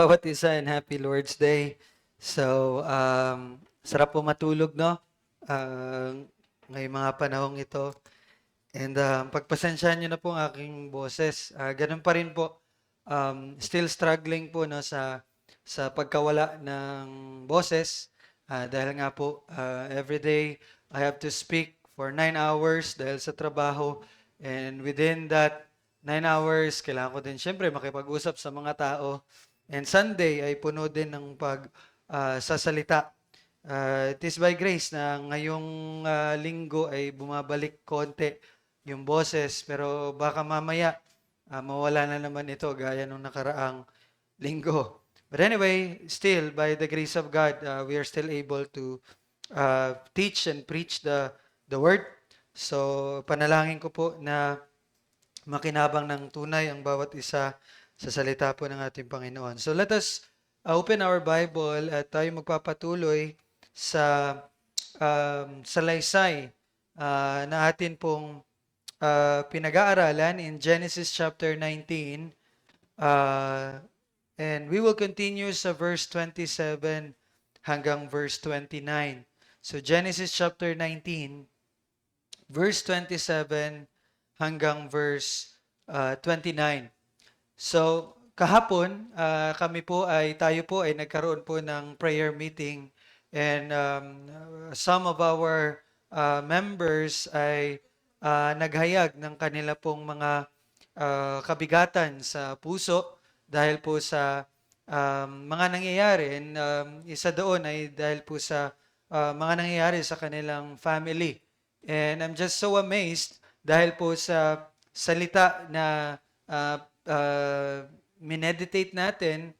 Bawat isa and happy Lord's Day. So, sarap po matulog, no? Uh, ngayong mga panahong ito. And pagpasensyahan nyo na po ang aking boses. Ganun pa rin po. Still struggling po no, sa pagkawala ng boses. Dahil nga po, every day I have to speak for 9 hours dahil sa trabaho. And within that 9 hours, kailangan ko din syempre makipag-usap sa mga tao. And Sunday ay puno din ng sasalita. It is by grace na ngayong linggo ay bumabalik konti yung boses, pero baka mamaya mawala na naman ito gaya nung nakaraang linggo. But anyway, still, by the grace of God, we are still able to teach and preach the word. So, panalangin ko po na makinabang ng tunay ang bawat isa sa salita po ng ating Panginoon. So let us open our Bible at tayo magpapatuloy sa salaysay na atin pong pinag-aaralan in Genesis chapter 19. And we will continue sa verse 27 hanggang verse 29. So Genesis chapter 19, verse 27 hanggang verse 29. So, kahapon, tayo po ay nagkaroon po ng prayer meeting and some of our members ay naghayag ng kanila pong mga kabigatan sa puso dahil po sa mga nangyayari. And isa doon ay dahil po sa mga nangyayari sa kanilang family. And I'm just so amazed dahil po sa salita na mineditate natin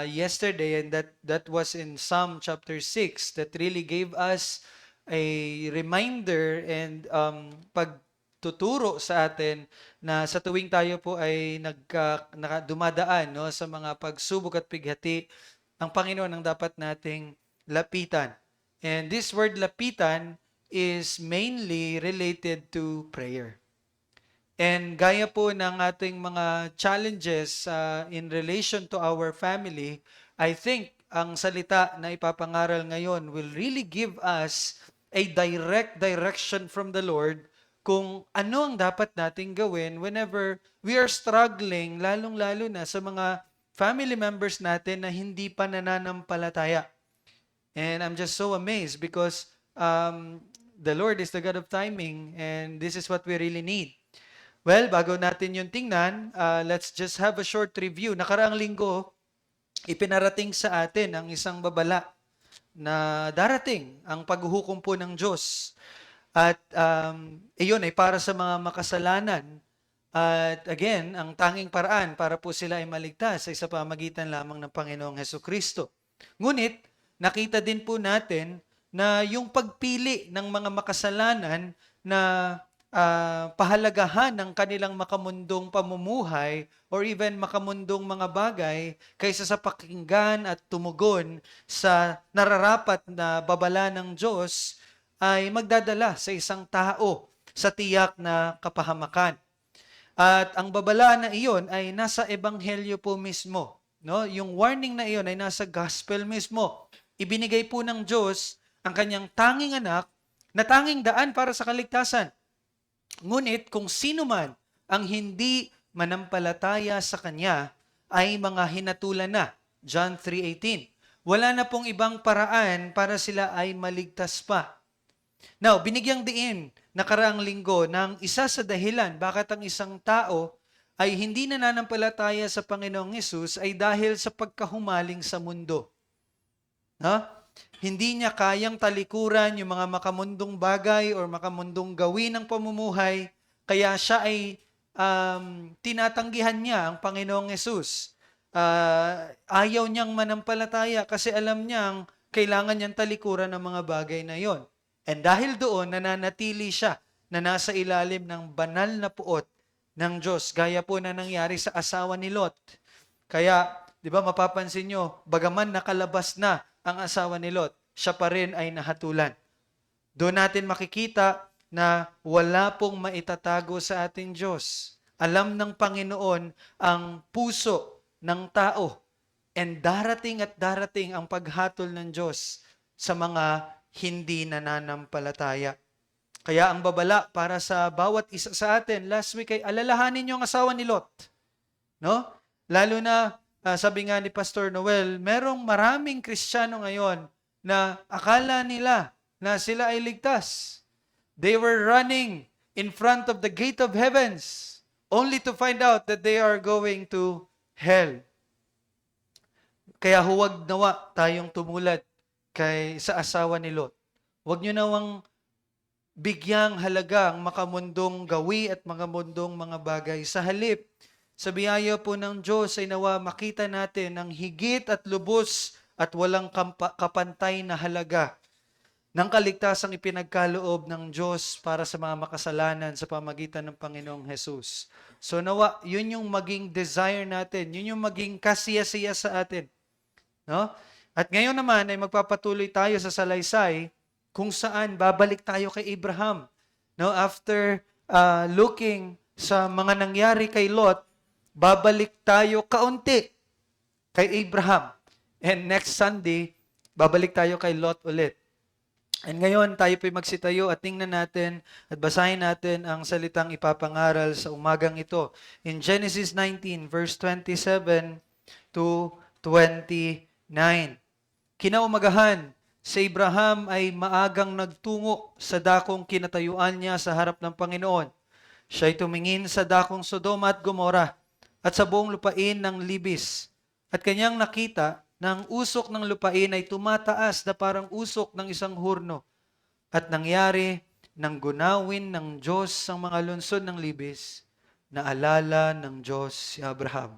yesterday, and that was in Psalm chapter 6 that really gave us a reminder and pagtuturo sa atin na sa tuwing tayo po ay dumadaan no, sa mga pagsubok at pighati, ang Panginoon ang dapat nating lapitan. And this word lapitan is mainly related to prayer. And gaya po ng ating mga challenges in relation to our family, I think ang salita na ipapangaral ngayon will really give us a direct direction from the Lord kung ano ang dapat nating gawin whenever we are struggling, lalong-lalo na sa mga family members natin na hindi pa nananampalataya. And I'm just so amazed because the Lord is the God of timing, and this is what we really need. Well, bago natin yung tingnan, let's just have a short review. Nakaraang linggo, ipinarating sa atin ang isang babala na darating ang paghuhukom po ng Diyos. At iyon ay para sa mga makasalanan. At again, ang tanging paraan para po sila ay maligtas ay sa pamagitan lamang ng Panginoong Hesukristo. Ngunit, nakita din po natin na yung pagpili ng mga makasalanan na pahalagahan ng kanilang makamundong pamumuhay or even makamundong mga bagay kaysa sa pakinggan at tumugon sa nararapat na babala ng Diyos ay magdadala sa isang tao sa tiyak na kapahamakan. At ang babala na iyon ay nasa ebanghelyo po mismo. No? Yung warning na iyon ay nasa gospel mismo. Ibinigay po ng Diyos ang kanyang tanging anak na tanging daan para sa kaligtasan. Ngunit kung sino man ang hindi manampalataya sa Kanya ay mga hinatulan na. John 3:18. Wala na pong ibang paraan para sila ay maligtas pa. Now, binigyang diin nakaraang linggo ng isa sa dahilan bakit ang isang tao ay hindi nananampalataya sa Panginoong Hesus ay dahil sa pagkahumaling sa mundo. Hindi niya kayang talikuran yung mga makamundong bagay or makamundong gawin ng pamumuhay, kaya siya ay tinatanggihan niya ang Panginoong Hesus. Ayaw niyang manampalataya kasi alam niyang kailangan niyang talikuran ng mga bagay na yon. And dahil doon, nananatili siya na nasa ilalim ng banal na puot ng Diyos, gaya po na nangyari sa asawa ni Lot. Kaya, di ba, mapapansin nyo, bagaman nakalabas na ang asawa ni Lot, siya pa rin ay nahatulan. Doon natin makikita na wala pong maitatago sa ating Diyos. Alam ng Panginoon ang puso ng tao. And darating at darating ang paghatol ng Diyos sa mga hindi nananampalataya. Kaya ang babala para sa bawat isa sa atin, last week ay alalahanin niyo ang asawa ni Lot. No? Lalo na, sabi nga ni Pastor Noel, merong maraming Kristiyano ngayon na akala nila na sila ay ligtas. They were running in front of the gate of heavens only to find out that they are going to hell. Kaya huwag nawa tayong tumulad sa asawa ni Lot. Huwag nyo nawang bigyang halaga ang makamundong gawi at makamundong mga bagay. Sa halip, sa biyaya po ng Diyos ay nawa makita natin ang higit at lubos at walang kapantay na halaga ng kaligtasang ipinagkaloob ng Diyos para sa mga makasalanan sa pamagitan ng Panginoong Jesus. So nawa, yun yung maging desire natin, yun yung maging kasiya-siya sa atin. No? At ngayon naman ay magpapatuloy tayo sa salaysay kung saan babalik tayo kay Abraham. No, after looking sa mga nangyari kay Lot, babalik tayo kaunti kay Abraham. And next Sunday, babalik tayo kay Lot ulit. And ngayon, tayo po'y magsitayo at tingnan natin at basahin natin ang salitang ipapangaral sa umagang ito. In Genesis 19, verse 27 to 29. Kinaumagahan, si Abraham ay maagang nagtungo sa dakong kinatayuan niya sa harap ng Panginoon. Siya'y tumingin sa dakong Sodoma at Gomora at sa buong lupain ng Libis. At kanyang nakita na ang usok ng lupain ay tumataas na parang usok ng isang hurno. At nangyari nang gunawin ng Diyos ang mga lungsod ng Libis, naalala ng Diyos si Abraham.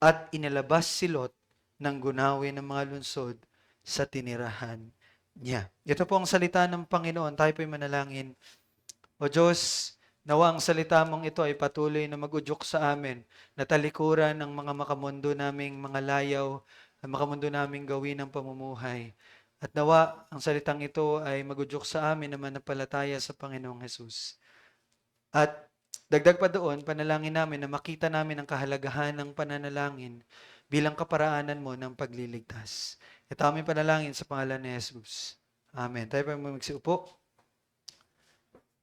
At inilabas si Lot ng gunawin ng mga lungsod sa tinirahan niya. Ito po ang salita ng Panginoon. Tayo po'y manalangin. O Diyos, nawa ang salita mong ito ay patuloy na mag-udyok sa amin, na talikuran ng mga makamundo naming mga layaw, ang makamundo naming gawin ng pamumuhay. At nawa ang salitang ito ay mag-udyok sa amin na manampalataya sa Panginoong Jesus. At dagdag pa doon, panalangin namin na makita namin ang kahalagahan ng pananalangin bilang kaparaanan mo ng pagliligtas. Ito aming panalangin sa pangalan ni Jesus. Amen. Tayo pa magsiupo.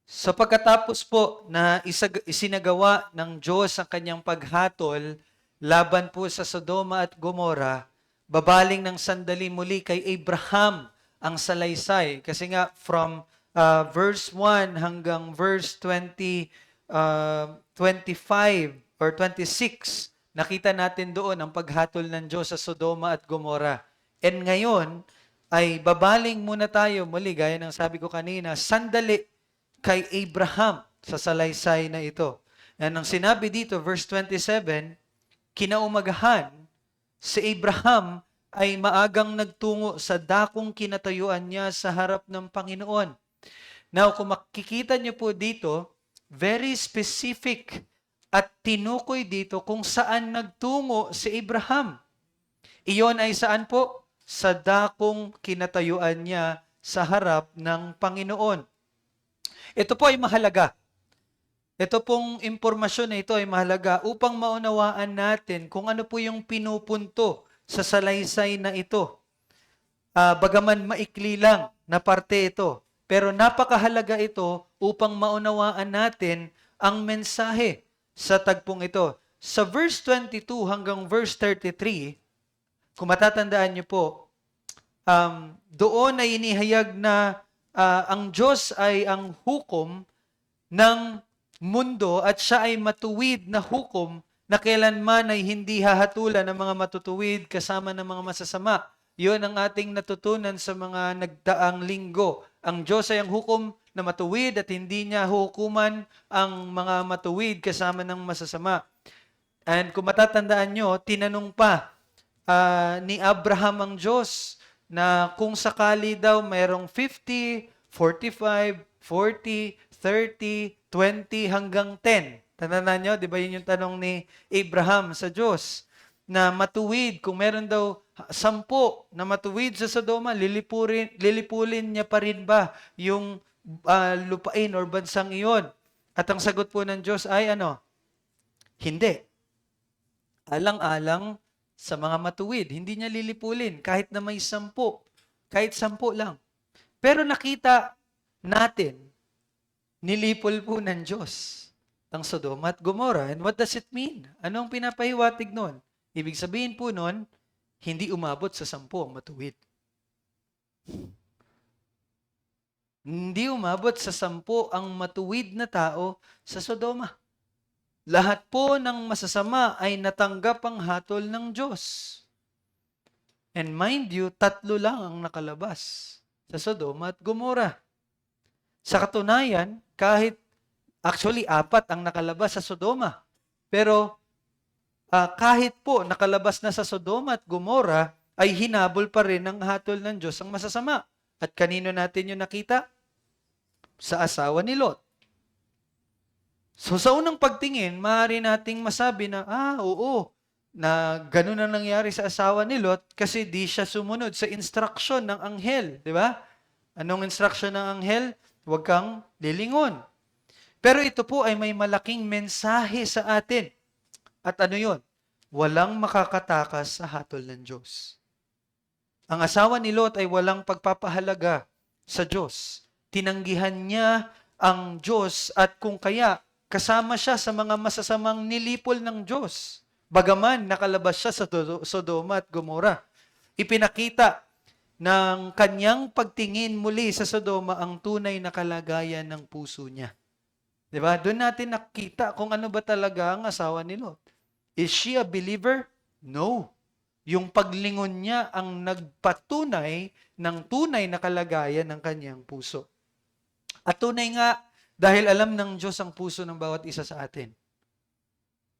Sa pagkatapos po na isinagawa ng Diyos ang kanyang paghatol laban po sa Sodoma at Gomora, babaling ng sandali muli kay Abraham ang salaysay. Kasi nga from verse 1 hanggang verse 25 or 26, nakita natin doon ang paghatol ng Diyos sa Sodoma at Gomora. And ngayon, ay babaling muna tayo muli, gaya ng sabi ko kanina, sandali kay Abraham sa salaysay na ito. And ang sinabi dito, verse 27, kinaumagahan, si Abraham ay maagang nagtungo sa dakong kinatayuan niya sa harap ng Panginoon. Now, kung makikita niyo po dito, very specific at tinukoy dito kung saan nagtungo si Abraham. Iyon ay saan po? Sa dakong kinatayuan niya sa harap ng Panginoon. Ito po ay mahalaga. Ito pong impormasyon na ito ay mahalaga upang maunawaan natin kung ano po yung pinupunto sa salaysay na ito. Bagaman maikli lang na parte ito, pero napakahalaga ito upang maunawaan natin ang mensahe sa tagpong ito. Sa verse 22 hanggang verse 33, kung matatandaan niyo po, doon ay inihayag na ang Diyos ay ang hukom ng mundo at siya ay matuwid na hukom na kailanman ay hindi hahatulan ng mga matutuwid kasama ng mga masasama. Yun ang ating natutunan sa mga nagdaang linggo. Ang Diyos ay ang hukom na matuwid at hindi niya hukuman ang mga matuwid kasama ng masasama. And kung matatandaan nyo, tinanong pa ni Abraham ang Diyos na kung sakali daw mayroong 50, 45, 40, 30, 20 hanggang 10. Tandaan nyo, di ba yun yung tanong ni Abraham sa Diyos? Na matuwid, kung meron daw 10 na matuwid sa Sodoma, lilipulin niya pa rin ba yung lupain or bansang iyon? At ang sagot po ng Diyos ay ano? Hindi. Alang-alang sa mga matuwid. Hindi niya lilipulin kahit na may 10. Kahit 10 lang. Pero nakita natin, nilipol po ng Diyos ang Sodoma at Gomorrah. And what does it mean? Anong pinapahiwatig nun? Ibig sabihin po nun, hindi umabot sa 10 ang matuwid. Hindi umabot sa 10 ang matuwid na tao sa Sodoma. Lahat po ng masasama ay natanggap ang hatol ng Diyos. And mind you, 3 lang ang nakalabas sa Sodoma at Gomorrah. Sa katunayan, actually 4 ang nakalabas sa Sodoma. Pero kahit po nakalabas na sa Sodoma at Gomorrah, ay hinabol pa rin ng hatol ng Diyos ang masasama. At kanino natin yung nakita? Sa asawa ni Lot. So sa unang pagtingin, maaari nating masabi na, oo, na ganun ang nangyari sa asawa ni Lot kasi di siya sumunod sa instruction ng anghel. Di ba? Anong instruction ng anghel? Huwag kang lilingon. Pero ito po ay may malaking mensahe sa atin. At ano yon? Walang makakatakas sa hatol ng Diyos. Ang asawa ni Lot ay walang pagpapahalaga sa Diyos. Tinanggihan niya ang Diyos at kung kaya, kasama siya sa mga masasamang nilipol ng Diyos. Bagaman nakalabas siya sa Sodoma at Gomorrah. Ipinakita ng kanyang pagtingin muli sa Sodoma ang tunay na kalagayan ng puso niya. Diba? Doon natin nakita kung ano ba talaga ang asawa ni Lot. Is she a believer? No. Yung paglingon niya ang nagpatunay ng tunay na kalagayan ng kanyang puso. At tunay nga, dahil alam ng Diyos ang puso ng bawat isa sa atin.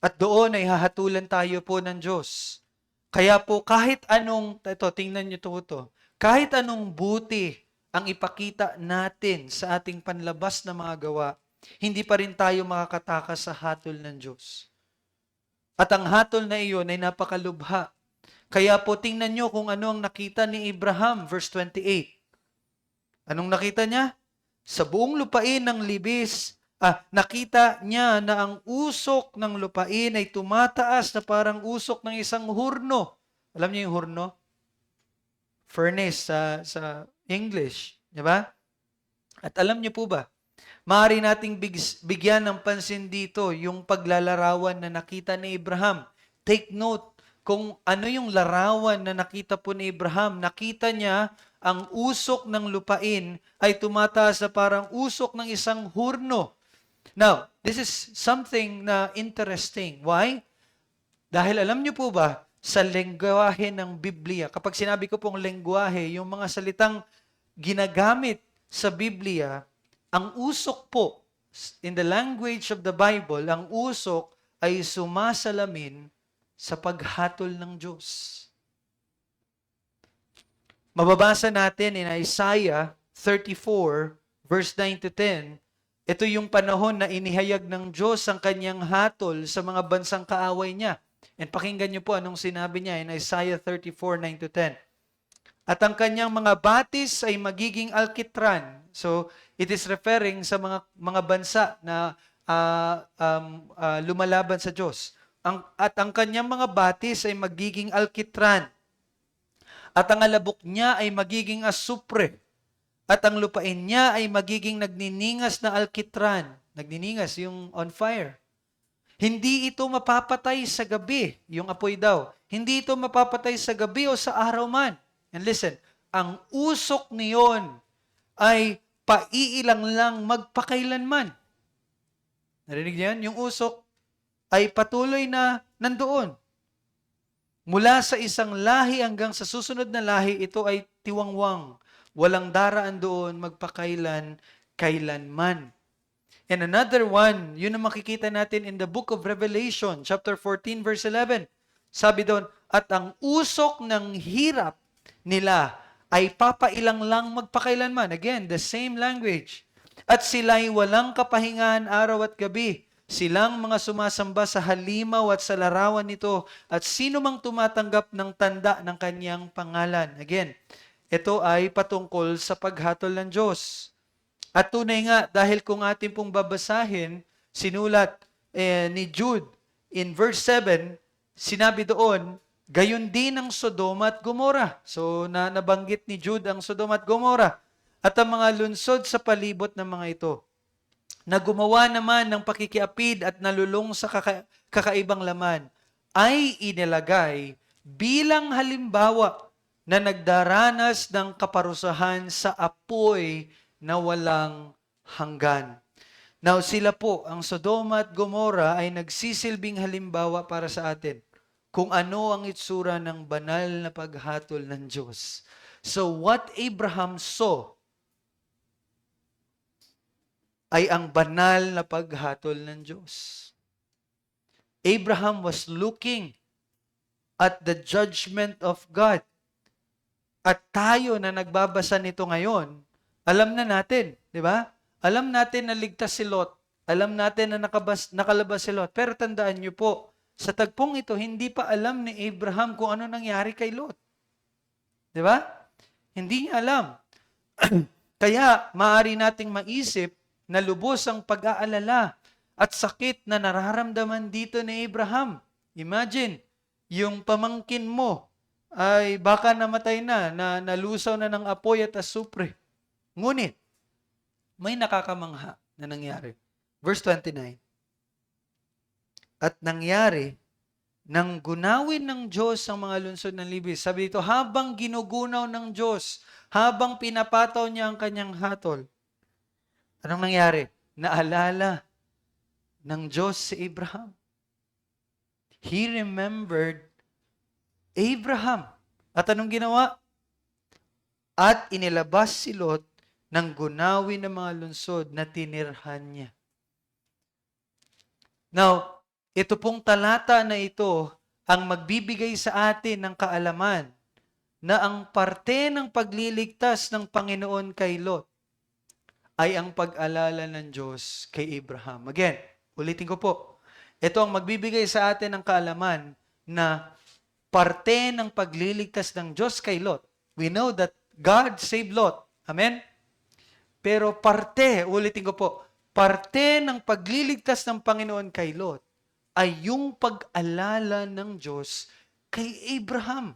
At doon ay hahatulan tayo po ng Diyos. Kaya po kahit anong, tingnan niyo to, kahit anong buti ang ipakita natin sa ating panlabas na mga gawa, hindi pa rin tayo makakatakas sa hatol ng Diyos. At ang hatol na iyon ay napakalubha. Kaya po tingnan niyo kung ano ang nakita ni Abraham, verse 28. Anong nakita niya? Sa buong lupain ng libis, nakita niya na ang usok ng lupain ay tumataas na parang usok ng isang hurno. Alam niyo yung hurno? Furnace sa English. Di ba? At alam niyo po ba, maaari nating bigyan ng pansin dito yung paglalarawan na nakita ni Abraham. Take note kung ano yung larawan na nakita po ni Abraham. Nakita niya ang usok ng lupain ay tumataas na parang usok ng isang hurno. Now, this is something na interesting. Why? Dahil alam niyo po ba, sa lengguwahe ng Biblia, kapag sinabi ko pong lengguwahe, yung mga salitang ginagamit sa Biblia, ang usok po, in the language of the Bible, ang usok ay sumasalamin sa paghatol ng Diyos. Mababasa natin in Isaiah 34, verse 9 to 10, ito yung panahon na inihayag ng Diyos ang kanyang hatol sa mga bansang kaaway niya. And pakinggan niyo po anong sinabi niya in Isaiah 34, 9 to 10. At ang kanyang mga batis ay magiging alkitran. So, it is referring sa mga bansa na lumalaban sa Diyos. At ang kanyang mga batis ay magiging alkitran. At ang alabok niya ay magiging asupre. At ang lupain niya ay magiging nagniningas na alkitran. Nagniningas, yung on fire. Hindi ito mapapatay sa gabi, yung apoy daw. Hindi ito mapapatay sa gabi o sa araw man. And listen, ang usok niyon ay paiilang lang magpakailanman. Narinig niyo yan? Yung usok ay patuloy na nandoon. Mula sa isang lahi hanggang sa susunod na lahi, ito ay tiwangwang. Walang daraan doon magpakailanman. And another one, yun ang makikita natin in the book of Revelation, chapter 14, verse 11. Sabi doon, at ang usok ng hirap nila ay papailang lang magpakailanman. Again, the same language. At sila'y walang kapahingan araw at gabi. Silang mga sumasamba sa halimaw at sa larawan nito at sino mang tumatanggap ng tanda ng kanyang pangalan. Again, ito ay patungkol sa paghatol ng Diyos. At tunay nga, dahil kung atin pong babasahin, sinulat ni Jude in verse 7, sinabi doon Gayon din ang Sodoma at Gomora. So, nabanggit ni Jude ang Sodoma at Gomora at ang mga lunsod sa palibot ng mga ito, na gumawa naman ng pakikiapid at nalulong sa kakaibang laman, ay inilagay bilang halimbawa na nagdaranas ng kaparusahan sa apoy na walang hanggan. Now, sila po, ang Sodoma at Gomora ay nagsisilbing halimbawa para sa atin kung ano ang itsura ng banal na paghatol ng Diyos. So, what Abraham saw ay ang banal na paghatol ng Diyos. Abraham was looking at the judgment of God. At tayo na nagbabasa nito ngayon, alam na natin, di ba? Alam natin na ligtas si Lot. Alam natin na nakalabas si Lot. Pero tandaan niyo po, sa tagpong ito, hindi pa alam ni Abraham kung ano nangyari kay Lot. Di ba? Hindi niya alam. Kaya, maaari nating maisip na lubos ang pag-aalala at sakit na nararamdaman dito ni Abraham. Imagine, yung pamangkin mo ay baka namatay na nalusaw na ng apoy at asupre. Ngunit, may nakakamangha na nangyari. Verse 29. At nangyari, nang gunawin ng Diyos ang mga lungsod ng libis. Sabi dito, habang ginugunaw ng Diyos, habang pinapataw niya ang kanyang hatol, anong nangyari? Naalala ng Diyos si Abraham. He remembered Abraham. At anong ginawa? At inilabas si Lot ng gunawin ng mga lungsod na tinirhan niya. Now, ito pong talata na ito ang magbibigay sa atin ng kaalaman na ang parte ng pagliligtas ng Panginoon kay Lot ay ang pag-alala ng Diyos kay Abraham. Again, ulitin ko po. Ito ang magbibigay sa atin ng kaalaman na parte ng pagliligtas ng Diyos kay Lot. We know that God saved Lot. Amen? Pero parte, ulitin ko po, parte ng pagliligtas ng Panginoon kay Lot ay yung pag-alala ng Diyos kay Abraham.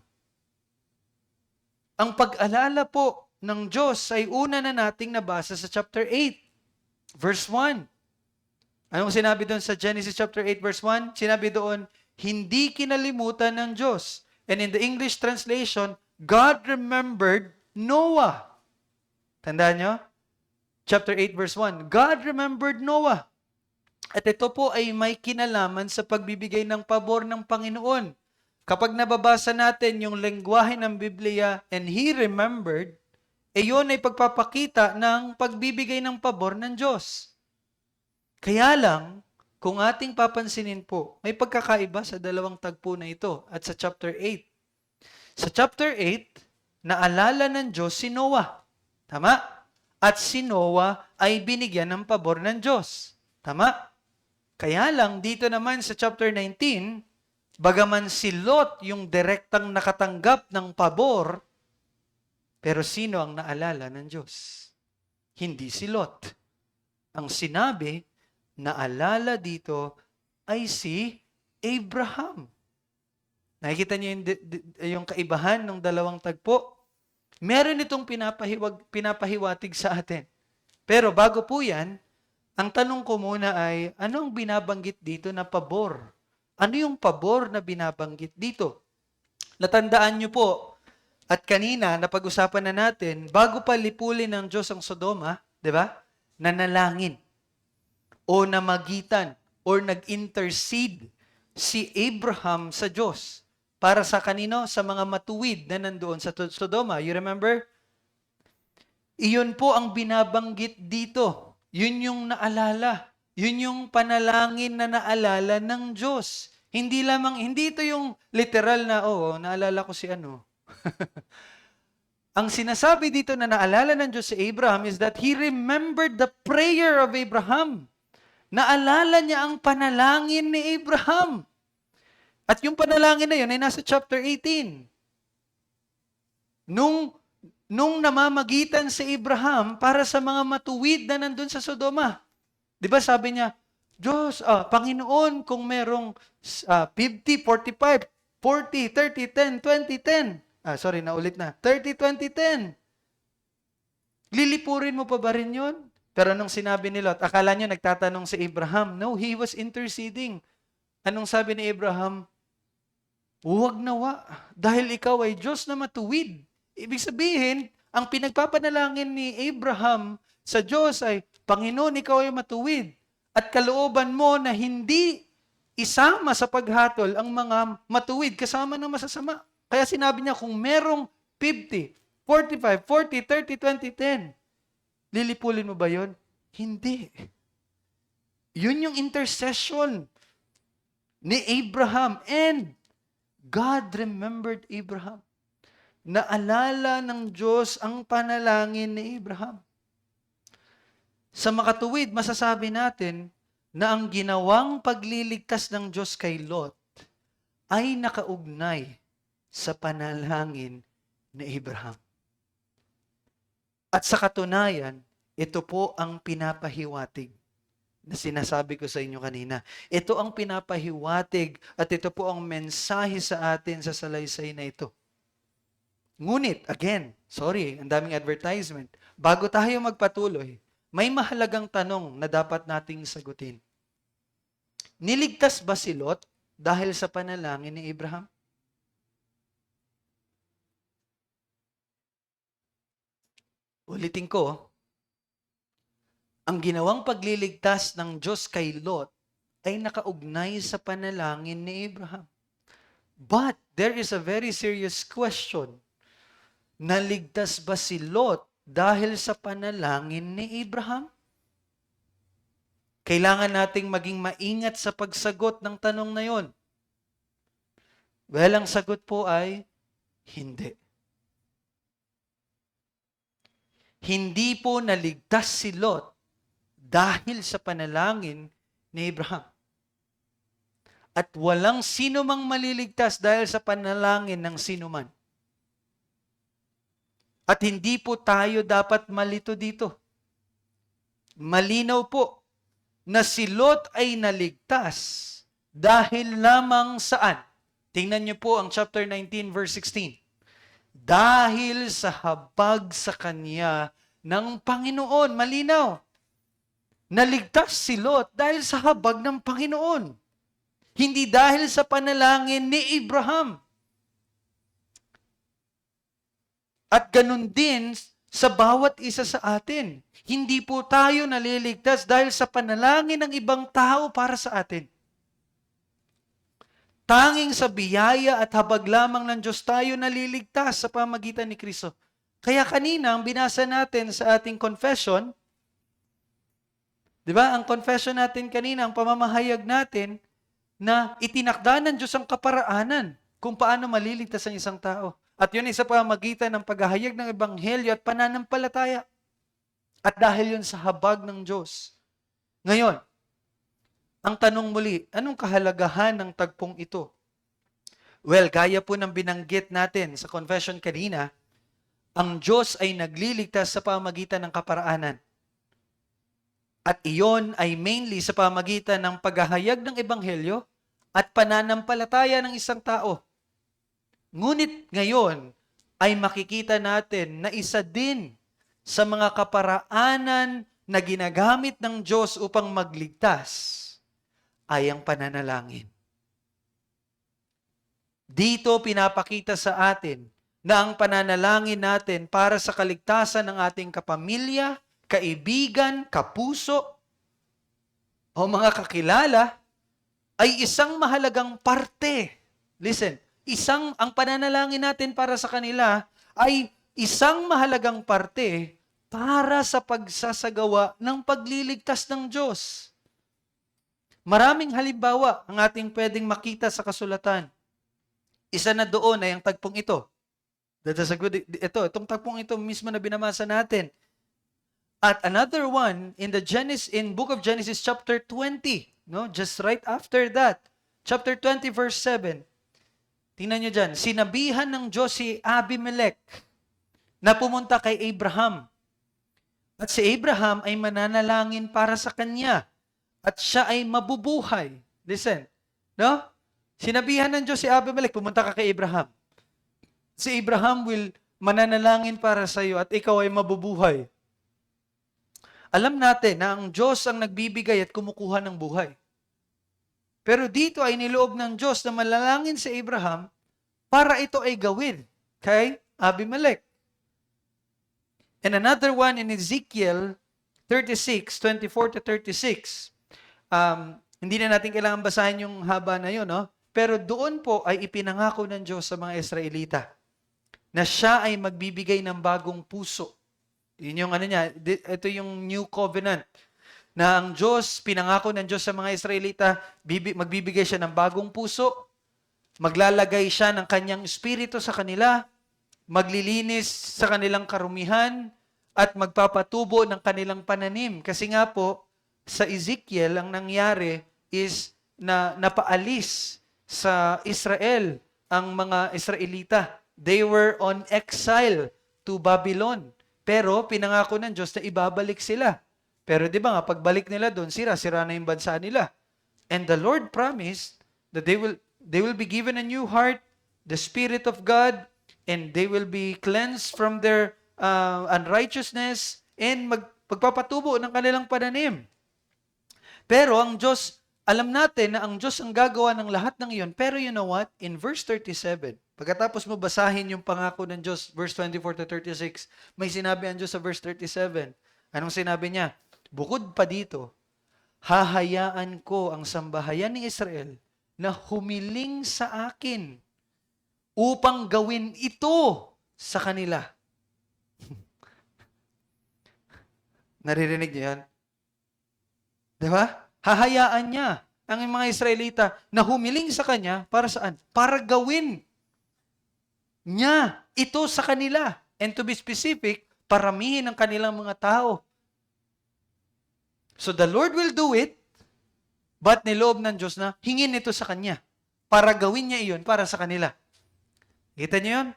Ang pag-alala po ng Diyos ay una na nating nabasa sa chapter 8, verse 1. Anong sinabi doon sa Genesis chapter 8, verse 1? Sinabi doon, hindi kinalimutan ng Diyos. And in the English translation, God remembered Noah. Tandaan nyo? Chapter 8, verse 1. God remembered Noah. At ito po ay may kinalaman sa pagbibigay ng pabor ng Panginoon. Kapag nababasa natin yung lengguwahe ng Biblia, and He remembered, yun ay pagpapakita ng pagbibigay ng pabor ng Diyos. Kaya lang, kung ating papansinin po, may pagkakaiba sa dalawang tagpo na ito at sa chapter 8. Sa chapter 8, naalala ng Diyos si Noah. Tama? At si Noah ay binigyan ng pabor ng Diyos. Tama? Kaya lang, dito naman sa chapter 19, bagaman si Lot yung direktang nakatanggap ng pabor, pero sino ang naalala ng Diyos? Hindi si Lot. Ang sinabi, naalala dito ay si Abraham. Nakikita niyo yung kaibahan ng dalawang tagpo? Meron itong pinapahiwatig sa atin. Pero bago po yan, ang tanong ko muna ay, ano ang binabanggit dito na pabor? Ano yung pabor na binabanggit dito? Natandaan niyo po, at kanina, napag-usapan na natin, bago pa lipulin ng Diyos ang Sodoma, di ba? Nanalangin, o namagitan, or nag-intercede si Abraham sa Diyos. Para sa kanino? Sa mga matuwid na nandoon sa Sodoma. You remember? Iyon po ang binabanggit dito. Yun yung naalala. Yun yung panalangin na naalala ng Diyos. Hindi ito yung literal na, naalala ko si ano. Ang sinasabi dito na naalala ng Diyos si Abraham is that He remembered the prayer of Abraham. Naalala niya ang panalangin ni Abraham. At yung panalangin na yun ay nasa chapter 18. Nung namamagitan si Abraham para sa mga matuwid na nandun sa Sodoma. Di ba sabi niya, Diyos, Panginoon, kung merong 50, 45, 40, 30, 10, 20, 10. Sorry, naulit na. 30, 20, 10. Lilipurin mo pa ba rin yun? Pero nung sinabi ni Lot, akala nyo nagtatanong si Abraham. No, he was interceding. Anong sabi ni Abraham? Huwag nawa, dahil ikaw ay Diyos na matuwid. Ibig sabihin, ang pinagpapanalangin ni Abraham sa Diyos ay, Panginoon, ikaw ay matuwid. At kalooban mo na hindi isama sa paghatol ang mga matuwid kasama ng masasama. Kaya sinabi niya, kung merong 50, 45, 40, 30, 20, 10, lilipulin mo ba yun? Hindi. Yun yung intercession ni Abraham. And God remembered Abraham. Naalala ng Diyos ang panalangin ni Abraham. Sa makatuwid, masasabi natin na ang ginawang pagliligtas ng Diyos kay Lot ay nakaugnay sa panalangin ni Abraham. At sa katunayan, ito po ang pinapahiwatig na sinasabi ko sa inyo kanina. Ito ang pinapahiwatig at ito po ang mensahe sa atin sa salaysay na ito. Ngunit, again, sorry, ang daming advertisement. Bago tayo magpatuloy, may mahalagang tanong na dapat nating sagutin. Niligtas ba si Lot dahil sa panalangin ni Abraham? Ulitin ko, ang ginawang pagliligtas ng Diyos kay Lot ay nakaugnay sa panalangin ni Abraham. But there is a very serious question. Naligtas ba si Lot dahil sa panalangin ni Abraham? Kailangan nating maging maingat sa pagsagot ng tanong na yon. Well, ang sagot po ay hindi. Hindi po naligtas si Lot dahil sa panalangin ni Abraham. At walang sino mang maliligtas dahil sa panalangin ng sino man. At hindi po tayo dapat malito dito. Malinaw po na si Lot ay naligtas dahil lamang saan? Tingnan niyo po ang chapter 19 verse 16. Dahil sa habag sa kanya ng Panginoon. Malinaw. Naligtas si Lot dahil sa habag ng Panginoon. Hindi dahil sa panalangin ni Abraham. At ganun din sa bawat isa sa atin. Hindi po tayo naliligtas dahil sa panalangin ng ibang tao para sa atin. Tanging sa biyaya at habag lamang ng Diyos tayo naliligtas sa pamagitan ni Kristo. Kaya kanina, ang binasa natin sa ating confession, di ba, ang confession natin kanina, ang pamamahayag natin, na itinakda ng Diyos ang kaparaanan kung paano maliligtas ang isang tao. At yun ay sa pamamagitan ng paghahayag ng Ebanghelyo at pananampalataya. At dahil yun sa habag ng Diyos. Ngayon, ang tanong muli, anong kahalagahan ng tagpong ito? Well, gaya po ng binanggit natin sa confession kanina, ang Diyos ay nagliligtas sa pamamagitan ng kaparaanan. At iyon ay mainly sa pamamagitan ng paghahayag ng Ebanghelyo at pananampalataya ng isang tao. Ngunit ngayon ay makikita natin na isa din sa mga kaparaanan na ginagamit ng Diyos upang magligtas ay ang pananalangin. Dito pinapakita sa atin na ang pananalangin natin para sa kaligtasan ng ating kapamilya, kaibigan, kapuso, o mga kakilala ay isang mahalagang parte. Listen, ang pananalangin natin para sa kanila ay isang mahalagang parte para sa pagsasagawa ng pagliligtas ng Diyos. Maraming halimbawa ang ating pwedeng makita sa kasulatan. Isa na doon ay ang tagpong ito. Itong tagpong ito mismo na binamasa natin. At another one in book of Genesis chapter 20, no? Just right after that, chapter 20 verse 7. Tingnan niyo diyan, sinabihan ng Diyos si Abimelech na pumunta kay Abraham. At si Abraham ay mananalangin para sa kanya. At siya ay mabubuhay. Listen, no? Sinabihan ng Diyos si Abimelech, pumunta ka kay Abraham. Si Abraham will mananalangin para sa iyo at ikaw ay mabubuhay. Alam natin na ang Diyos ang nagbibigay at kumukuha ng buhay. Pero dito ay niloob ng Diyos na manalangin si Abraham para ito ay gawin kay Abimelech. And another one in Ezekiel 36:24-36. Hindi na natin kailangan basahin yung haba na yun, no? Pero doon po ay ipinangako ng Diyos sa mga Israelita na siya ay magbibigay ng bagong puso. Yun yung ano niya, ito yung new covenant. Na ang Diyos, pinangako ng Diyos sa mga Israelita, magbibigay siya ng bagong puso, maglalagay siya ng kanyang espiritu sa kanila, maglilinis sa kanilang karumihan, at magpapatubo ng kanilang pananim. Kasi nga po, sa Ezekiel, ang nangyari is na napaalis sa Israel ang mga Israelita. They were on exile to Babylon. Pero pinangako ng Diyos na ibabalik sila. Pero di ba nga, pagbalik nila doon, sira na yung bansa nila. And the Lord promised that they will be given a new heart, the Spirit of God, and they will be cleansed from their unrighteousness, and magpapatubo ng kanilang pananim. Pero ang Diyos, alam natin na ang Diyos ang gagawa ng lahat ng iyon. Pero you know what? In verse 37, pagkatapos mo basahin yung pangako ng Diyos, verse 24-36, may sinabi ang Diyos sa verse 37. Anong sinabi niya? Bukod pa dito, hahayaan ko ang sambahayan ni Israel na humiling sa akin upang gawin ito sa kanila. Naririnig niyo yan? Diba? Hahayaan niya ang mga Israelita na humiling sa kanya para saan? Para gawin niya ito sa kanila. And to be specific, paramihin ang kanilang mga tao. So the Lord will do it, but niloob ng Diyos na hingin ito sa kanya para gawin niya iyon para sa kanila. Kita niyo yun?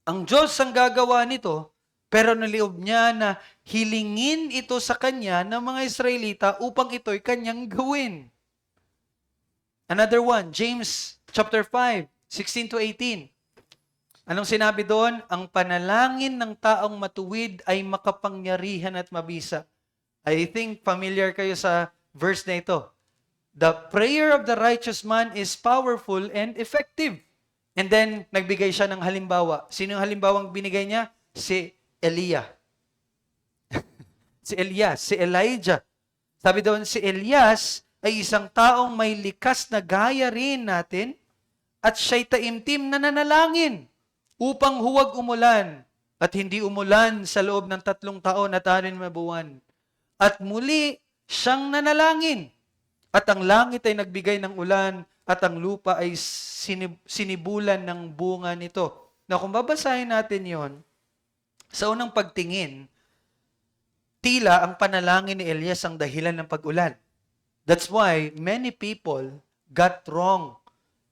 Ang Diyos ang gagawa nito, pero niloob niya na hilingin ito sa kanya ng mga Israelita upang ito'y kanyang gawin. Another one, James chapter 5, 16-18. Anong sinabi doon? Ang panalangin ng taong matuwid ay makapangyarihan at mabisa. I think familiar kayo sa verse na ito. The prayer of the righteous man is powerful and effective. And then, nagbigay siya ng halimbawa. Sino yung halimbawang binigay niya? Si Elias. Si Elias, si Elijah. Sabi doon, si Elias ay isang taong may likas na gaya rin natin at siya'y taimtim na nanalangin upang huwag umulan at hindi umulan sa loob ng 3 taon at 6 na buwan. At muli siyang nanalangin at ang langit ay nagbigay ng ulan at ang lupa ay sinibulan ng bunga nito. Na kung babasahin natin yon, sa unang pagtingin, tila ang panalangin ni Elias ang dahilan ng pag-ulan. That's why many people got wrong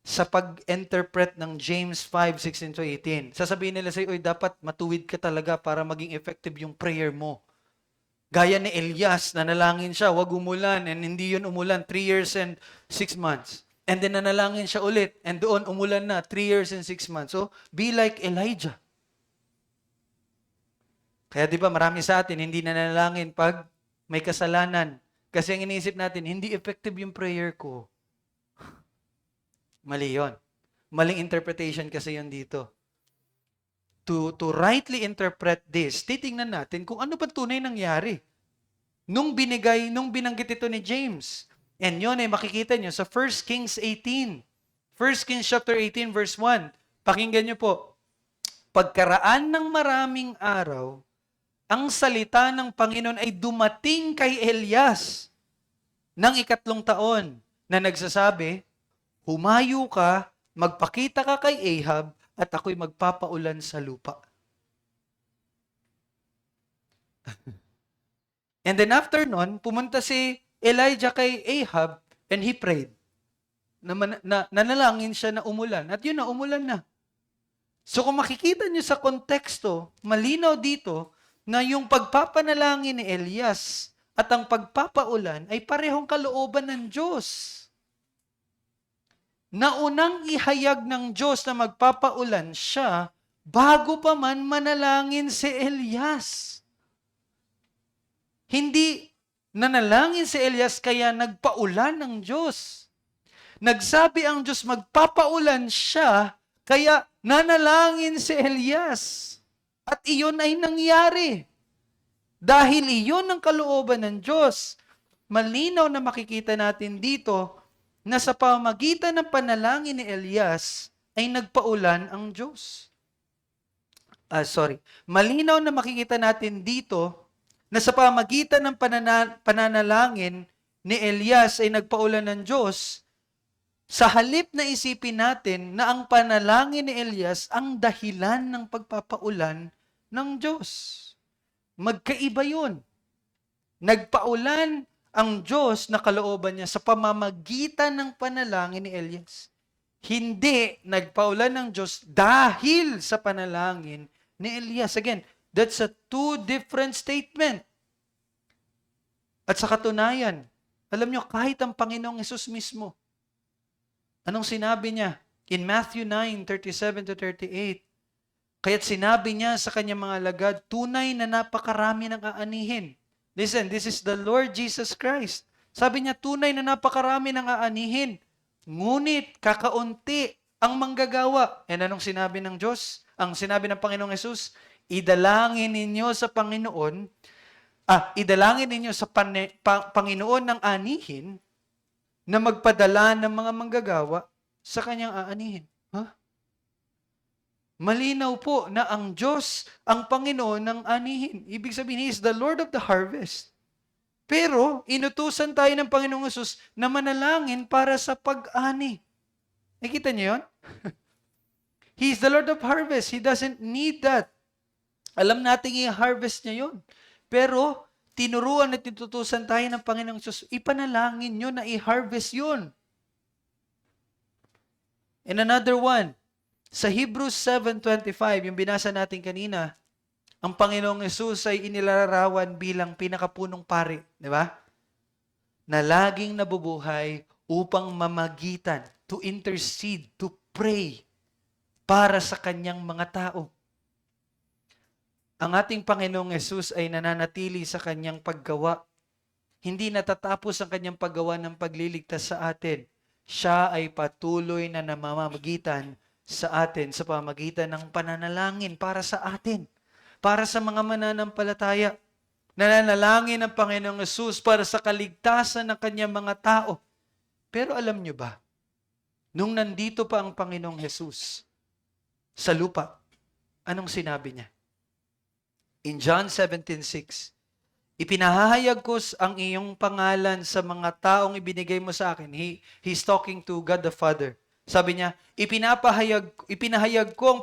sa pag-interpret ng James 5:16-18. Sasabihin nila sa'yo, dapat matuwid ka talaga para maging effective yung prayer mo. Gaya ni Elias, nanalangin siya, wag umulan, and hindi yun umulan, 3 years and 6 months. And then nanalangin siya ulit, and doon umulan na, 3 years and 6 months. So, be like Elijah. Kaya di ba marami sa atin hindi nanalangin pag may kasalanan. Kasi ang iniisip natin, hindi effective yung prayer ko. Mali yun. Maling interpretation kasi yun dito. To rightly interpret this, titingnan natin kung ano ba tunay nangyari. Nung binanggit ito ni James. And yun ay makikita nyo sa 1 Kings 18. 1 Kings chapter 18 verse 1. Pakinggan nyo po. Pagkaraan ng maraming araw, ang salita ng Panginoon ay dumating kay Elias ng 3 taon na nagsasabi, humayo ka, magpakita ka kay Ahab, at ako'y magpapaulan sa lupa. And then after nun, pumunta si Elijah kay Ahab and he prayed. Nanalangin siya na umulan. At yun na, umulan na. So kung makikita niyo sa konteksto, malinaw dito na yung pagpapanalangin ni Elias at ang pagpapaulan ay parehong kalooban ng Diyos. naunang ihayag ng Diyos na magpapaulan siya bago pa man manalangin si Elias. Hindi nanalangin si Elias kaya nagpaulan ng Diyos. Nagsabi ang Diyos magpapaulan siya kaya nanalangin si Elias. At iyon ay nangyari. Dahil iyon ang kalooban ng Diyos. Malinaw na makikita natin dito na sa pamamagitan ng panalangin ni Elias ay nagpaulan ang Diyos. Malinaw na makikita natin dito na sa pamamagitan ng pananalangin ni Elias ay nagpaulan ng Diyos. Sa halip na isipin natin na ang panalangin ni Elias ang dahilan ng pagpapaulan ng Diyos. Magkaiba yun. Nagpaulan ang Diyos na kalooban niya sa pamamagitan ng panalangin ni Elias. Hindi nagpaulan ng Diyos dahil sa panalangin ni Elias. Again, that's a two different statement. At sa katunayan, alam nyo, kahit ang Panginoong Hesus mismo, anong sinabi niya? In Matthew 9:37-38, kaya't sinabi niya sa kanyang mga alagad, tunay na napakarami ng aanihin. Listen, this is the Lord Jesus Christ. Sabi niya, tunay na napakarami ng aanihin. Ngunit, kakaunti ang manggagawa. And anong sinabi ng Diyos? Ang sinabi ng Panginoong Hesus, idalangin ninyo sa Panginoon, idalangin ninyo sa Panginoon ng anihin na magpadala ng mga manggagawa sa kanyang aanihin. Malinaw po na ang Diyos ang Panginoon ng anihin. Ibig sabihin, He is the Lord of the harvest. Pero, inutusan tayo ng Panginoong Hesus na manalangin para sa pag-ani. Nakita niyo yun? He is the Lord of harvest. He doesn't need that. Alam natin i-harvest niya yun. Pero, tinuruan at tinutusan tayo ng Panginoong Hesus, ipanalangin nyo na i-harvest yun. And another one, sa Hebrews 7:25, yung binasa natin kanina, ang Panginoong Hesus ay inilalarawan bilang pinakapunong pari, di ba? Na laging nabubuhay upang mamagitan, to intercede, to pray para sa kanyang mga tao. Ang ating Panginoong Hesus ay nananatili sa kanyang paggawa. Hindi natatapos ang kanyang paggawa ng pagliligtas sa atin. Siya ay patuloy na namamagitan sa atin sa pamamagitan ng pananalangin para sa atin, para sa mga mananampalataya. Nananalangin ang Panginoong Hesus para sa kaligtasan ng kanyang mga tao. Pero alam nyo ba, nung nandito pa ang Panginoong Hesus sa lupa, anong sinabi niya? In John 17:6, ipinahayag ko ang iyong pangalan sa mga taong ibinigay mo sa akin. He's talking to God the Father. Sabi niya, ipinahayag ko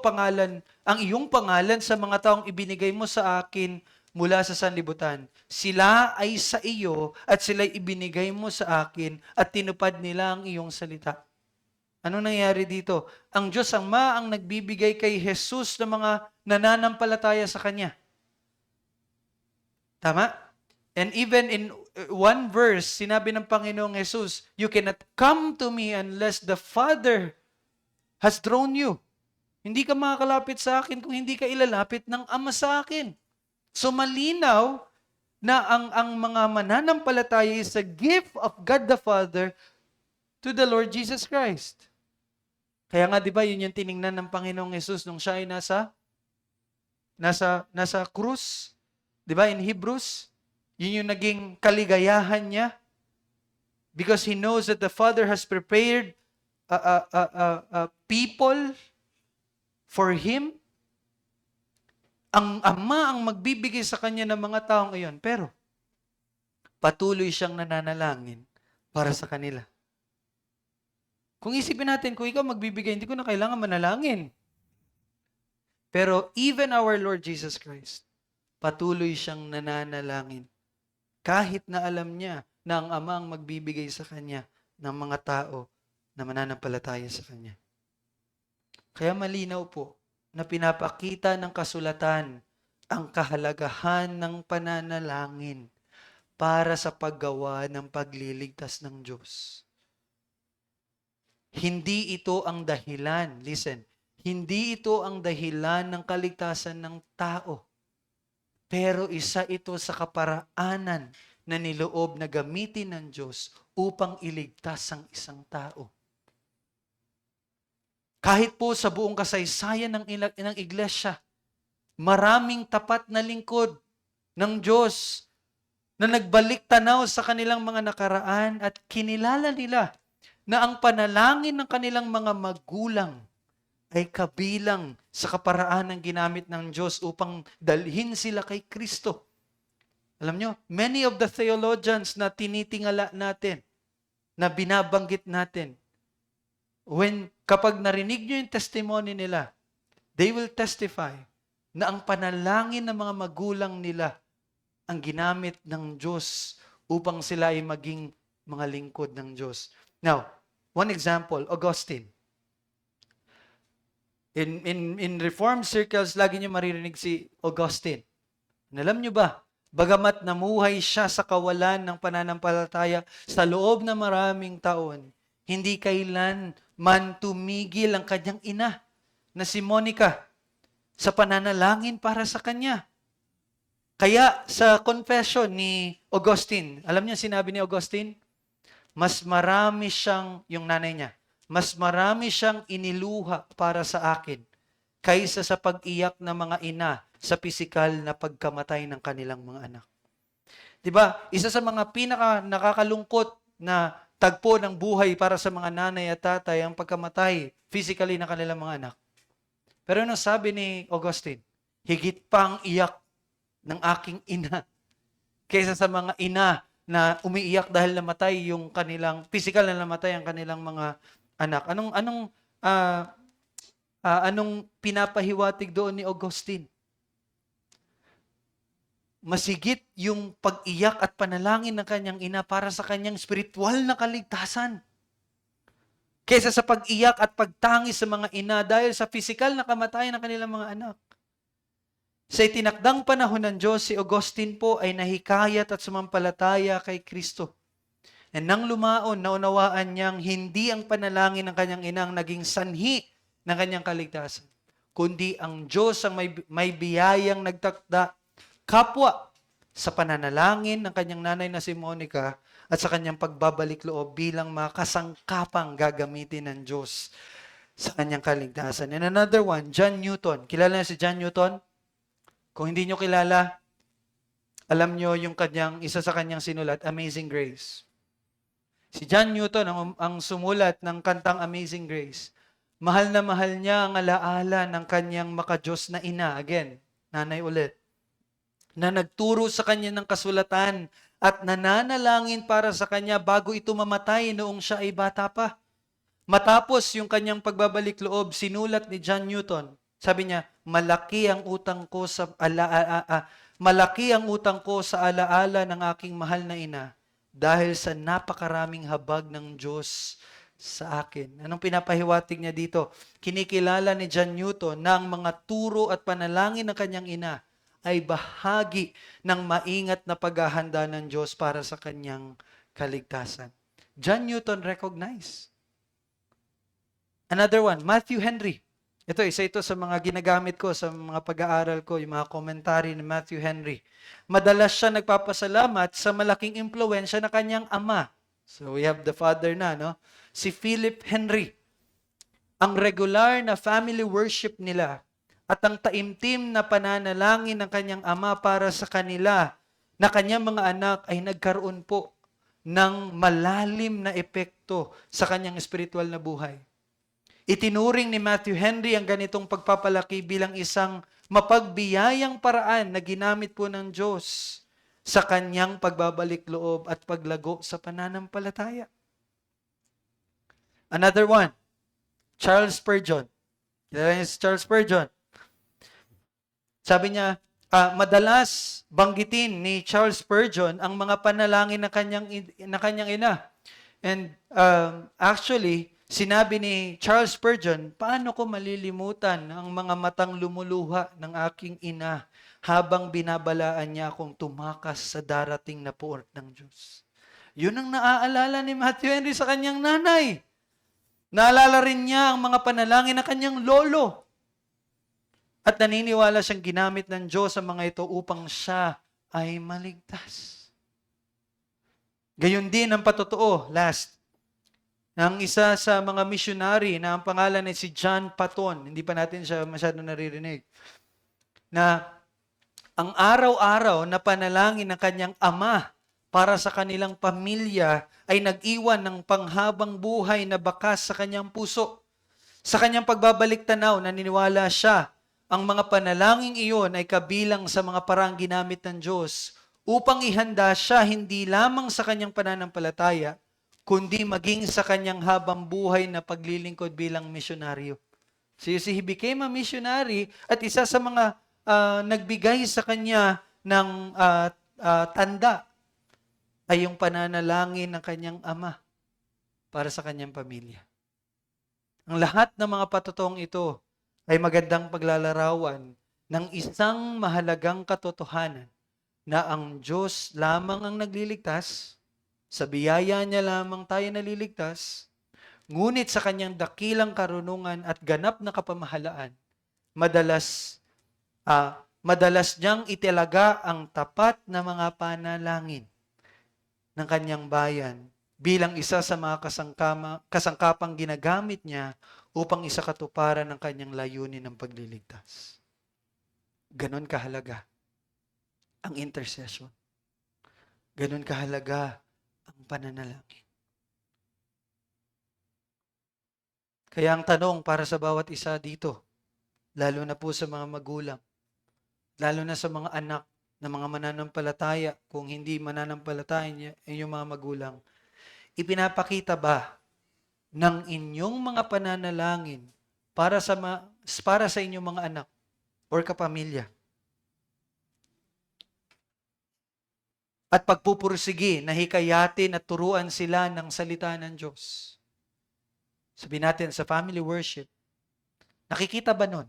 ang iyong pangalan sa mga taong ibinigay mo sa akin mula sa sanlibutan. Sila ay sa iyo at sila'y ibinigay mo sa akin at tinupad nila ang iyong salita. Ano nangyari dito? Ang Diyos ang nagbibigay kay Jesus ng mga nananampalataya sa Kanya. Tama? And even in one verse, sinabi ng Panginoong Jesus, you cannot come to me unless the Father has drawn you. Hindi ka makakalapit sa akin kung hindi ka ilalapit ng Ama sa akin. So malinaw na ang mga mananampalataya is a gift of God the Father to the Lord Jesus Christ. Kaya nga, di ba, yun yung tiningnan ng Panginoong Jesus nung siya ay nasa krus. Di ba, in Hebrews, yun yung naging kaligayahan niya. Because he knows that the Father has prepared people for him. Ang Ama ang magbibigay sa kanya ng mga taong iyon. Pero, patuloy siyang nananalangin para sa kanila. Kung isipin natin, kung ikaw magbibigay, hindi ko na kailangan manalangin. Pero even our Lord Jesus Christ, patuloy siyang nananalangin. Kahit na alam niya na ang Ama ang magbibigay sa kanya ng mga tao na mananampalataya sa kanya. Kaya malinaw po na pinapakita ng kasulatan ang kahalagahan ng pananalangin para sa paggawa ng pagliligtas ng Diyos. Hindi ito ang dahilan. Listen, hindi ito ang dahilan ng kaligtasan ng tao. Pero isa ito sa kaparaanan na niloob na gamitin ng Diyos upang iligtas ang isang tao. Kahit po sa buong kasaysayan ng iglesia, maraming tapat na lingkod ng Diyos na nagbalik tanaw sa kanilang mga nakaraan at kinilala nila na ang panalangin ng kanilang mga magulang ay kabilang sa kaparaan ng ginamit ng Diyos upang dalhin sila kay Kristo. Alam nyo, many of the theologians na tinitingala natin, na binabanggit natin, kapag narinig nyo yung testimony nila, they will testify na ang panalangin ng mga magulang nila ang ginamit ng Diyos upang sila ay maging mga lingkod ng Diyos. Now, one example, Augustine. In Reformed circles, lagi niyo maririnig si Augustine. Alam niyo ba, bagamat namuhay siya sa kawalan ng pananampalataya sa loob ng maraming taon, hindi kailan man tumigil ang kanyang ina na si Monica sa pananalangin para sa kanya. Kaya sa confession ni Augustine, alam niyo sinabi ni Augustine? Mas marami siyang, yung nanay niya, mas marami siyang iniluha para sa akin kaysa sa pag-iyak ng mga ina sa pisikal na pagkamatay ng kanilang mga anak. 'Di ba? Isa sa mga pinaka nakakalungkot na tagpo ng buhay para sa mga nanay at tatay ang pagkamatay physically ng kanilang mga anak. Pero ano sabi ni Augustine? Higit pa ang iyak ng aking ina kaysa sa mga ina na umiiyak dahil namatay yung kanilang physical na namatay ang kanilang mga anak. Anong pinapahiwatig doon ni Augustine? Masigit yung pag-iyak at panalangin ng kanyang ina para sa kanyang spiritual na kaligtasan. Kaysa sa pag-iyak at pagtangis sa mga ina dahil sa physical na kamatayan ng kanilang mga anak. Sa itinakdang panahon ng Diyos, si Augustine po ay nahikayat at sumampalataya kay Kristo. And nang lumaon, naunawaan niyang hindi ang panalangin ng kanyang inang naging sanhi ng kanyang kaligtasan, kundi ang Diyos ang may biyayang nagtakda kapwa sa pananalangin ng kanyang nanay na si Monica at sa kanyang pagbabalik loob bilang mga kasangkapang gagamitin ng Diyos sa kanyang kaligtasan. And another one, John Newton. Kilala niyo si John Newton? Kung hindi niyo kilala, alam niyo yung isa sa kanyang sinulat, Amazing Grace. Si John Newton ang sumulat ng kantang Amazing Grace. Mahal na mahal niya ang alaala ng kanyang makadiyos na ina. Again, nanay ulit. Na nagturo sa kanya ng kasulatan at nananalangin para sa kanya bago ito mamatay noong siya ay bata pa. Matapos yung kanyang pagbabalik loob, sinulat ni John Newton. Sabi niya, malaki ang utang ko sa alaala ng aking mahal na ina dahil sa napakaraming habag ng Diyos sa akin. Anong pinapahiwatig niya dito? Kinikilala ni John Newton na ang mga turo at panalangin ng kanyang ina ay bahagi ng maingat na paghahanda ng Diyos para sa kanyang kaligtasan. John Newton recognized. Another one, Matthew Henry. Isa ito sa mga ginagamit ko sa mga pag-aaral ko, yung mga commentary ni Matthew Henry. Madalas siya nagpapasalamat sa malaking impluwensya na kanyang ama. So we have the father na, no? Si Philip Henry. Ang regular na family worship nila at ang taimtim na pananalangin ng kanyang ama para sa kanila na kanyang mga anak ay nagkaroon po ng malalim na epekto sa kanyang espiritual na buhay. Itinuring ni Matthew Henry ang ganitong pagpapalaki bilang isang mapagbiyayang paraan na ginamit po ng Diyos sa kanyang pagbabalik loob at paglago sa pananampalataya. Another one, Charles Spurgeon. Kilala niyo si Charles Spurgeon? Sabi niya, madalas banggitin ni Charles Spurgeon ang mga panalangin ng kanyang ina. And actually, sinabi ni Charles Spurgeon, paano ko malilimutan ang mga matang lumuluha ng aking ina habang binabalaan niya akong tumakas sa darating na puot ng Diyos. Yun ang naaalala ni Matthew Henry sa kanyang nanay. Naalala rin niya ang mga panalangin ng kanyang lolo. At naniniwala siyang ginamit ng Diyos ang mga ito upang siya ay maligtas. Gayon din ang patotoo, last, ng isa sa mga missionary na ang pangalan ay si John Paton. Hindi pa natin siya masyado naririnig. Na ang araw-araw na panalangin ng kanyang ama para sa kanilang pamilya ay nag-iwan ng panghabang buhay na bakas sa kanyang puso. Sa kanyang pagbabalik tanaw, naniniwala siya, ang mga panalangin iyon ay kabilang sa mga parang ginamit ng Diyos upang ihanda siya hindi lamang sa kanyang pananampalataya, kundi maging sa kanyang habang buhay na paglilingkod bilang misyonaryo. So he became a missionary at isa sa mga nagbigay sa kanya ng tanda ay yung pananalangin ng kanyang ama para sa kanyang pamilya. Ang lahat ng mga patotoong ito ay magandang paglalarawan ng isang mahalagang katotohanan na ang Diyos lamang ang nagliligtas, sa biyaya niya lamang tayo naliligtas, ngunit sa kanyang dakilang karunungan at ganap na kapamahalaan, madalas niyang italaga ang tapat na mga panalangin ng kanyang bayan bilang isa sa mga kasangkapang ginagamit niya upang isakatuparan ng kanyang layunin ng pagliligtas. Ganon kahalaga ang intercession. Ganon kahalaga ang pananalangin. Kaya ang tanong para sa bawat isa dito, lalo na po sa mga magulang, lalo na sa mga anak na mga mananampalataya, kung hindi mananampalataya yung mga magulang, ipinapakita ba ng inyong mga pananalangin para sa inyong mga anak or kapamilya? At pagpupursige na hikayatin at turuan sila ng salita ng Diyos. Sabihin natin sa family worship, nakikita ba nun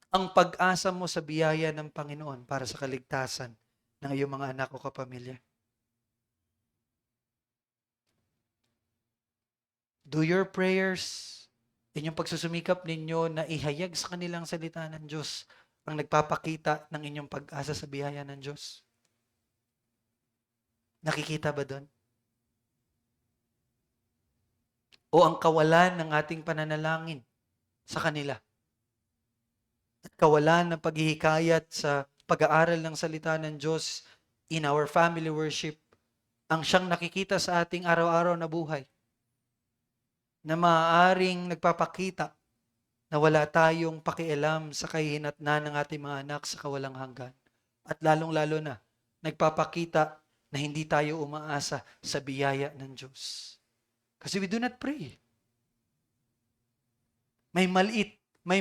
ang pag-asa mo sa biyaya ng Panginoon para sa kaligtasan ng iyong mga anak o kapamilya? Do your prayers, inyong pagsusumikap ninyo na ihayag sa kanilang salita ng Diyos ang nagpapakita ng inyong pag-asa sa biyaya ng Diyos? Nakikita ba doon? O ang kawalan ng ating pananalangin sa kanila? At kawalan ng paghihikayat sa pag-aaral ng salita ng Diyos in our family worship, ang siyang nakikita sa ating araw-araw na buhay, na maaaring nagpapakita na wala tayong pakialam sa kahihinatnan ng ating mga anak sa kawalang hanggan. At lalong-lalo na, nagpapakita na hindi tayo umaasa sa biyaya ng Diyos. Kasi we do not pray. May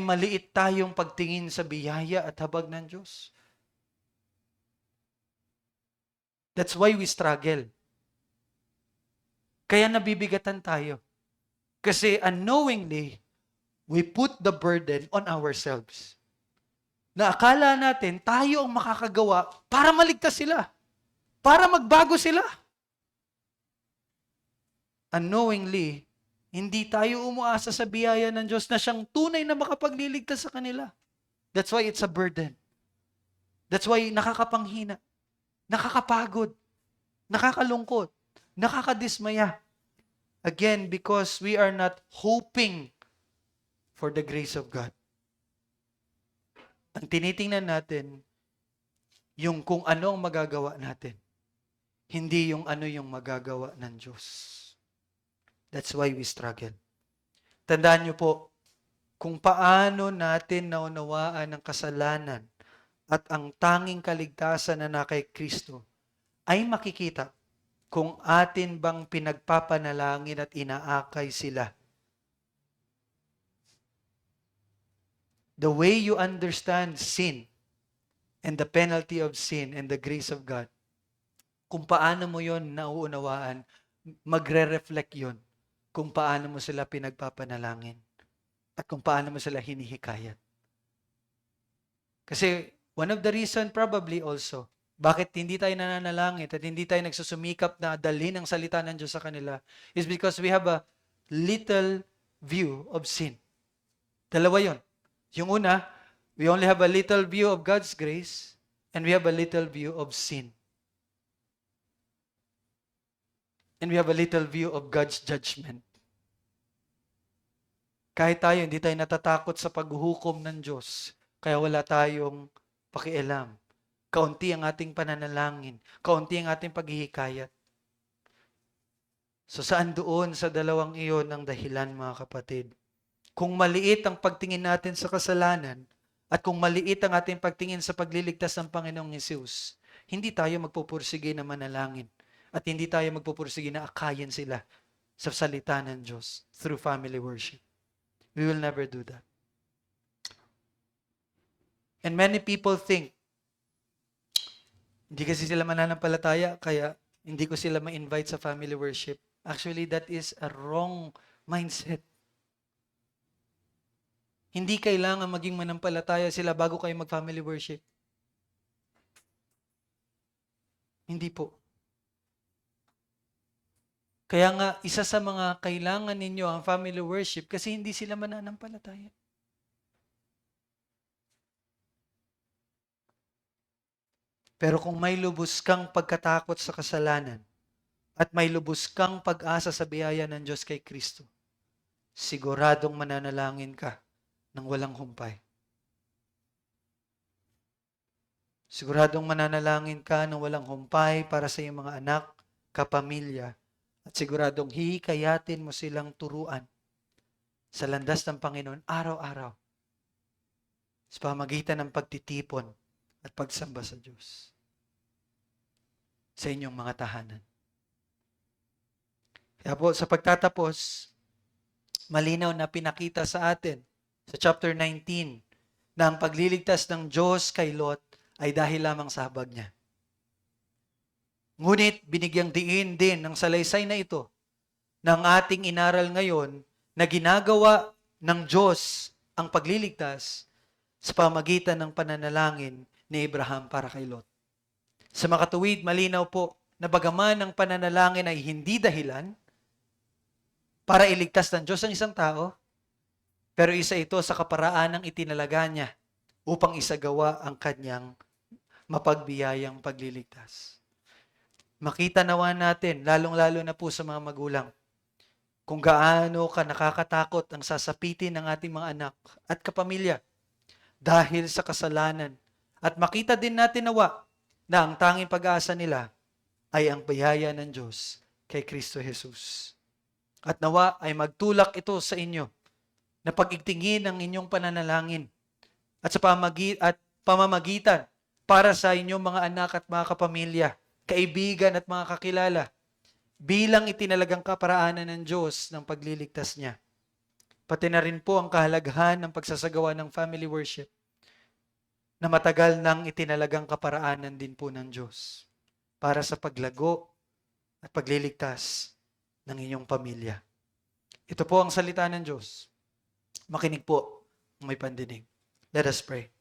maliit tayong pagtingin sa biyaya at habag ng Diyos. That's why we struggle. Kaya nabibigatan tayo. Kasi unknowingly, we put the burden on ourselves. Na akala natin, tayo ang makakagawa para maligtas sila. Para magbago sila. Unknowingly, hindi tayo umuasa sa biyaya ng Diyos na siyang tunay na makapagliligtas sa kanila. That's why it's a burden. That's why nakakapanghina, nakakapagod, nakakalungkot, nakakadismaya. Again, because we are not hoping for the grace of God. Ang tinitingnan natin, yung kung ano ang magagawa natin. Hindi yung ano yung magagawa ng Diyos. That's why we struggle. Tandaan niyo po, kung paano natin naunawaan ang kasalanan at ang tanging kaligtasan na kay Kristo, ay makikita kung atin bang pinagpapanalangin at inaakay sila. The way you understand sin and the penalty of sin and the grace of God, kung paano mo yon nauunawaan, magre-reflect yon kung paano mo sila pinagpapanalangin at kung paano mo sila hinihikayat. Kasi one of the reason probably also, bakit hindi tayo nananalangin at hindi tayo nagsusumikap na dalhin ang salita ng Diyos sa kanila is because we have a little view of sin. Dalawa yon. Yung una, we only have a little view of God's grace and we have a little view of sin. And we have a little view of God's judgment. Kahit tayo, hindi tayo natatakot sa paghuhukom ng Diyos. Kaya wala tayong pakialam. Kaunti ang ating pananalangin. Kaunti ang ating paghihikayat. So saan doon sa dalawang iyon ang dahilan, mga kapatid? Kung maliit ang pagtingin natin sa kasalanan at kung maliit ang ating pagtingin sa pagliligtas ng Panginoong Hesus, hindi tayo magpupursige na manalangin at hindi tayo magpupursige na akayin sila sa salita ng Diyos through family worship. We will never do that. And many people think, hindi kasi sila mananampalataya, kaya hindi ko sila ma-invite sa family worship. Actually, that is a wrong mindset. Hindi kailangan maging manampalataya sila bago kayo mag-family worship. Hindi po. Kaya nga, isa sa mga kailangan ninyo ang family worship kasi hindi sila mananampalataya. Pero kung may lubos kang pagkatakot sa kasalanan at may lubos kang pag-asa sa biyaya ng Diyos kay Kristo, siguradong mananalangin ka ng walang humpay. Siguradong mananalangin ka ng walang humpay para sa iyong mga anak, kapamilya, at siguradong hihikayatin mo silang turuan sa landas ng Panginoon araw-araw sa pamagitan ng pagtitipon at pagsamba sa Diyos sa inyong mga tahanan. Kaya po, sa pagtatapos, malinaw na pinakita sa atin sa chapter 19 na ang pagliligtas ng Diyos kay Lot ay dahil lamang sa habag niya. Ngunit binigyang diin din ng salaysay na ito ng ating inaral ngayon na ginagawa ng Diyos ang pagliligtas sa pamagitan ng pananalangin ni Abraham para kay Lot. Sa makatuwid, malinaw po na bagaman ang pananalangin ay hindi dahilan para iligtas ng Diyos ang isang tao, pero isa ito sa kaparaan ng itinalaga niya upang isagawa ang kanyang mapagbiyayang pagliligtas. Makita nawa natin, lalong-lalo na po sa mga magulang, kung gaano ka nakakatakot ang sasapitin ng ating mga anak at kapamilya dahil sa kasalanan. At makita din natin nawa na ang tanging pag-asa nila ay ang biyaya ng Diyos kay Kristo Jesus. At nawa ay magtulak ito sa inyo na pag-igtingin ang inyong pananalangin at sa pamamagitan para sa inyong mga anak at mga kapamilya, kaibigan at mga kakilala bilang itinalagang kaparaanan ng Diyos ng pagliligtas niya. Pati na rin po ang kahalagahan ng pagsasagawa ng family worship na matagal nang itinalagang kaparaanan din po ng Diyos para sa paglago at pagliligtas ng inyong pamilya. Ito po ang salita ng Diyos. Makinig po ang may pandinig. Let us pray.